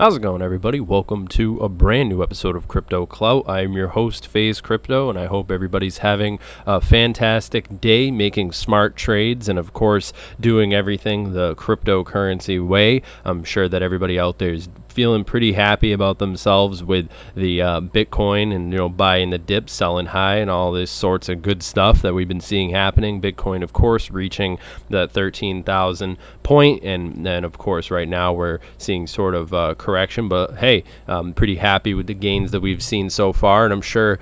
How's it going, everybody? Welcome to a brand new episode of Crypto Clout. I'm your host, FaZe Crypto, and I hope everybody's having a fantastic day making smart trades and, of course, doing everything the cryptocurrency way. I'm sure that everybody out there is feeling pretty happy about themselves with the Bitcoin and, buying the dip, selling high, and all this sorts of good stuff that we've been seeing happening. Bitcoin, of course, reaching the 13,000 point, and then, of course, right now we're seeing sort of correction, but hey, I'm pretty happy with the gains that we've seen so far, and I'm sure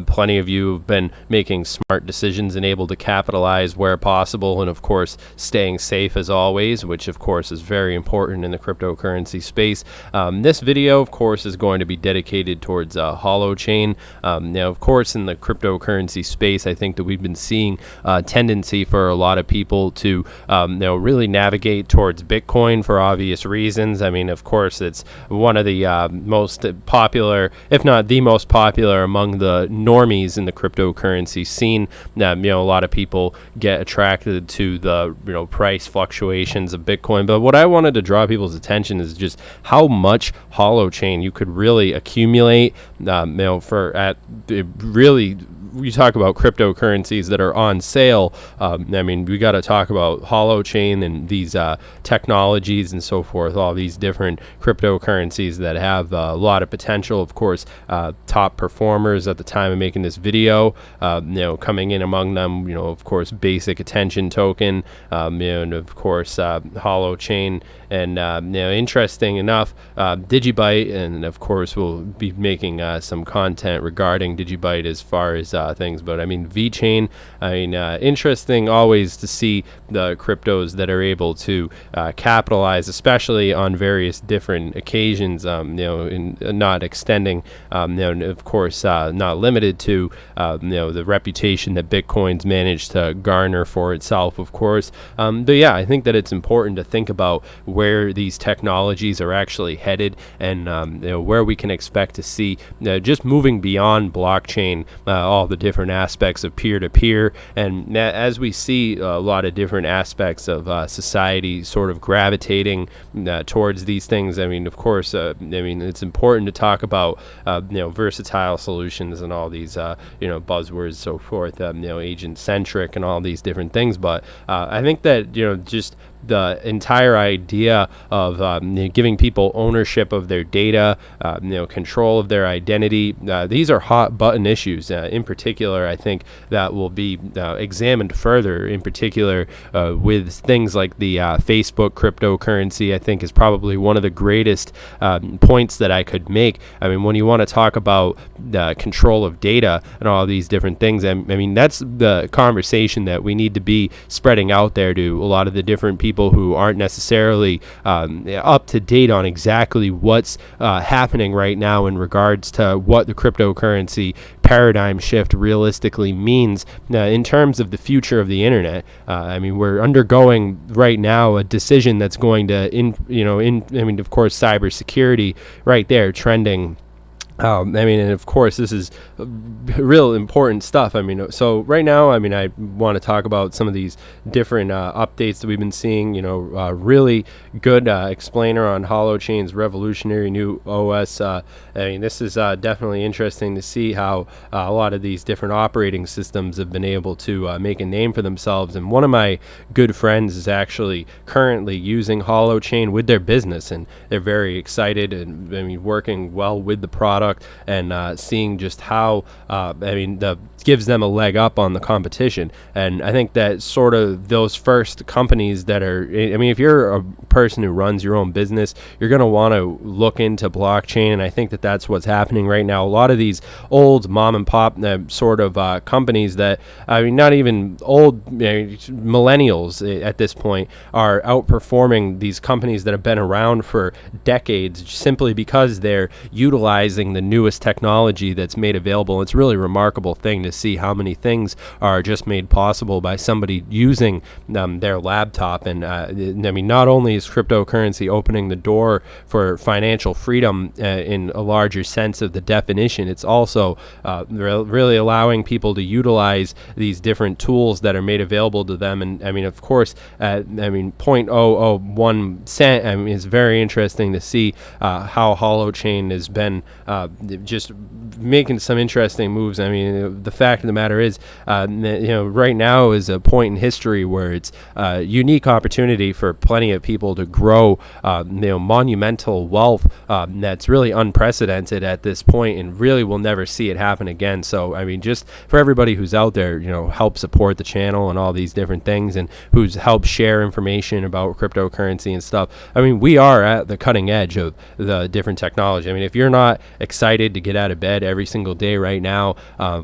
plenty of you have been making smart decisions and able to capitalize where possible, and of course staying safe as always, which of course is very important in the cryptocurrency space. This video, of course, is going to be dedicated towards Holochain. Now, of course, in the cryptocurrency space, I think that we've been seeing a tendency for a lot of people to really navigate towards Bitcoin for obvious reasons. I mean, of course, it's one of the most popular, if not the most popular, among the normies in the cryptocurrency scene. A lot of people get attracted to the price fluctuations of Bitcoin. But what I wanted to draw people's attention is just how much Holochain you could really accumulate. We talk about cryptocurrencies that are on sale. We got to talk about Holochain and these technologies and so forth, all these different cryptocurrencies that have a lot of potential. Of course, top performers at the time of making this video, coming in among them, of course, Basic Attention Token, and of course, Holochain. And, interesting enough, Digibyte, and of course, we'll be making some content regarding Digibyte as far as things. But I mean, VeChain, interesting always to see the cryptos that are able to capitalize, especially on various different occasions, in not extending, and of course, not limited to, the reputation that Bitcoin's managed to garner for itself, of course. But yeah, I think that it's important to think about where these technologies are actually headed, and where we can expect to see just moving beyond blockchain, all the different aspects of peer-to-peer, and as we see a lot of different aspects of society sort of gravitating towards these things. I mean, of course, it's important to talk about versatile solutions and all these buzzwords, so forth, agent-centric and all these different things. But I think that just the entire idea of giving people ownership of their data, control of their identity, these are hot button issues. In particular, I think that will be examined further, in particular with things like the Facebook cryptocurrency. I think is probably one of the greatest points that I could make. I mean, when you want to talk about the control of data and all these different things, I mean, that's the conversation that we need to be spreading out there to a lot of the different people who aren't necessarily up to date on exactly what's happening right now in regards to what the cryptocurrency paradigm shift realistically means in terms of the future of the internet. We're undergoing right now a decision that's going to, of course, cybersecurity right there trending. And of course, this is real important stuff. So right now, I want to talk about some of these different updates that we've been seeing. Really good explainer on Holochain's revolutionary new OS. This is definitely interesting to see how a lot of these different operating systems have been able to make a name for themselves. And one of my good friends is actually currently using Holochain with their business, and they're very excited and working well with the product. And seeing just how gives them a leg up on the competition. And I think that sort of those first companies that are, if you're a person who runs your own business, you're going to want to look into blockchain. And I think that that's what's happening right now. A lot of these old mom and pop sort of companies that, not even old millennials at this point, are outperforming these companies that have been around for decades simply because they're utilizing the newest technology that's made available. It's really a remarkable thing to see how many things are just made possible by somebody using their laptop. And I mean, not only is cryptocurrency opening the door for financial freedom in a larger sense of the definition, it's also really allowing people to utilize these different tools that are made available to them. And I mean, of course, I mean, 0.001 cent. I mean, it's very interesting to see how Holochain has been just making some interesting moves. I mean, the fact of the matter is, right now is a point in history where it's a unique opportunity for plenty of people to grow, monumental wealth that's really unprecedented at this point, and really will never see it happen again. So, I mean, just for everybody who's out there, help support the channel and all these different things, and who's helped share information about cryptocurrency and stuff. I mean, we are at the cutting edge of the different technology. I mean, if you're not excited to get out of bed every single day right now,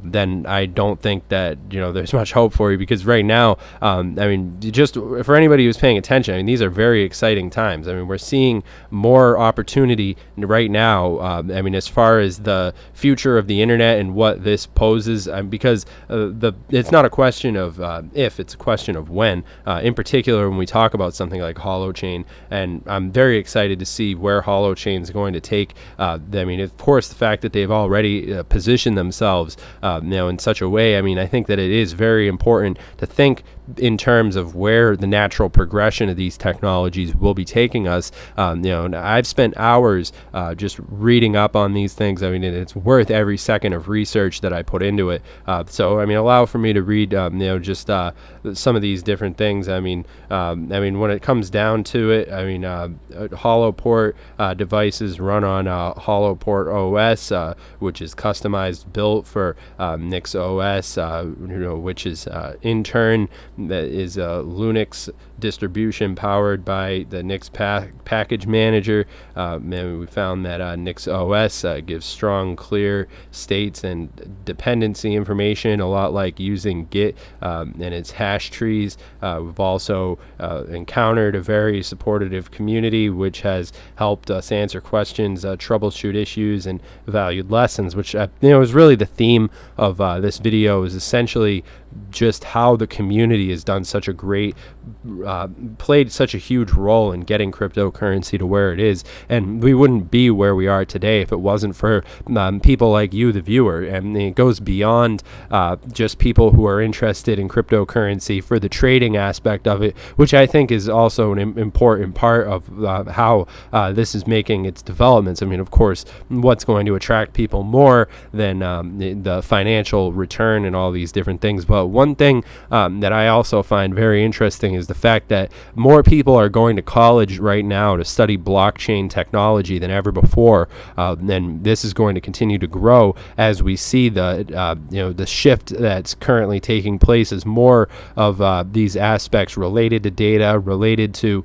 then I don't think that there's much hope for you, because right now, I mean, just for anybody who's paying attention, I mean, these are very exciting times. I mean, we're seeing more opportunity right now. I mean, as far as the future of the internet and what this poses, because it's not a question of if, it's a question of when. In particular, when we talk about something like Holochain, and I'm very excited to see where Holochain is going to take. I mean, of course, the fact that they've already positioned themselves, in such a way. I mean, I think that it is very important to think in terms of where the natural progression of these technologies will be taking us. And I've spent hours just reading up on these things. I mean, it's worth every second of research that I put into it. So, I mean, allow for me to read, just some of these different things. I mean, when it comes down to it, I mean, Holoport devices run on Holoport OS, which is customized, built for Nix OS, which is in turn that is a Linux distribution powered by the Nix package manager. And we found that Nix OS gives strong, clear states and dependency information, a lot like using Git and its hash trees. We've also encountered a very supportive community, which has helped us answer questions, troubleshoot issues, and valued lessons, which is really the theme of this video, is essentially just how the community has done such a great, played such a huge role in getting cryptocurrency to where it is. And we wouldn't be where we are today if it wasn't for people like you, the viewer. And it goes beyond just people who are interested in cryptocurrency for the trading aspect of it, which I think is also an important part of how this is making its developments. I mean, of course, what's going to attract people more than the financial return and all these different things. But one thing that I also find very interesting is the fact that more people are going to college right now to study blockchain technology than ever before, and this is going to continue to grow as we see the shift that's currently taking place, as more of these aspects related to data, related to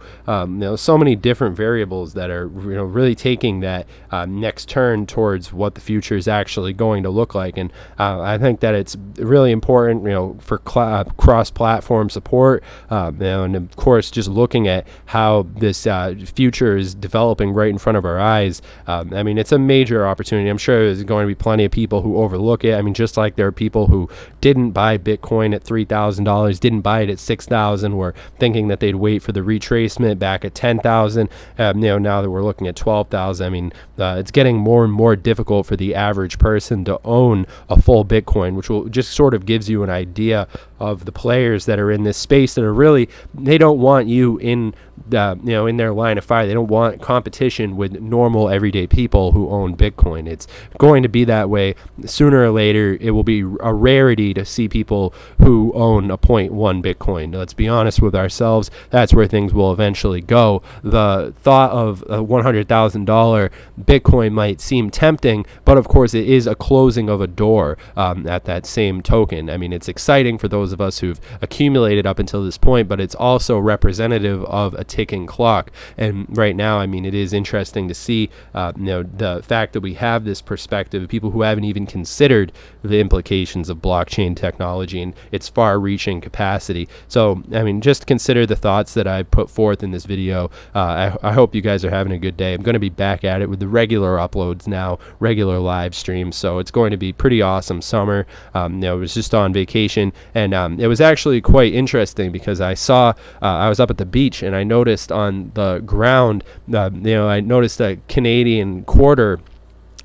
so many different variables that are really taking that next turn towards what the future is actually going to look like. And I think that it's really important for cross-platform support, and of course just looking at how this future is developing right in front of our eyes. I mean, it's a major opportunity. I'm sure there's going to be plenty of people who overlook it. I mean, just like there are people who didn't buy Bitcoin at $3,000, didn't buy it at $6,000, were thinking that they'd wait for the retracement back at $10,000. Now that we're looking at $12,000, I mean, it's getting more and more difficult for the average person to own a full Bitcoin, which will just sort of gives you an idea of the players that are in this space that are really, they don't want you in in their line of fire. They don't want competition with normal everyday people who own Bitcoin. It's going to be that way sooner or later. It will be a rarity to see people who own a 0.1 Bitcoin. Let's be honest with ourselves. That's where things will eventually go. The thought of a $100,000 Bitcoin might seem tempting, but of course it is a closing of a door at that same token. I mean, it's exciting for those of us who've accumulated up until this point, but it's also representative of a ticking clock. And right now, I mean, it is interesting to see, the fact that we have this perspective of people who haven't even considered the implications of blockchain technology and its far-reaching capacity. So, I mean, just consider the thoughts that I put forth in this video. I hope you guys are having a good day. I'm going to be back at it with the regular uploads now, regular live streams. So it's going to be pretty awesome summer. I was just on vacation, and it was actually quite interesting because I saw, I was up at the beach, and I noticed on the ground, I noticed a Canadian quarter,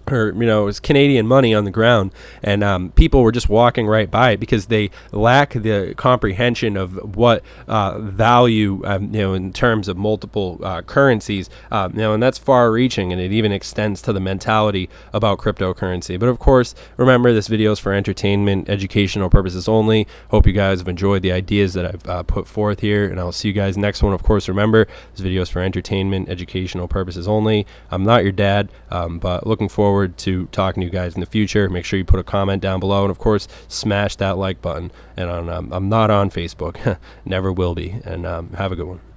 or it was Canadian money on the ground, and people were just walking right by it because they lack the comprehension of what value, in terms of multiple currencies, and that's far-reaching, and it even extends to the mentality about cryptocurrency. But of course, remember, this video is for entertainment, educational purposes only. Hope you guys have enjoyed the ideas that I've put forth here, and I'll see you guys next one. Of course, remember, this video is for entertainment, educational purposes only. I'm not your dad, but looking forward to talking to you guys in the future. Make sure you put a comment down below, and of course, smash that like button. And I'm not on Facebook, never will be. And have a good one.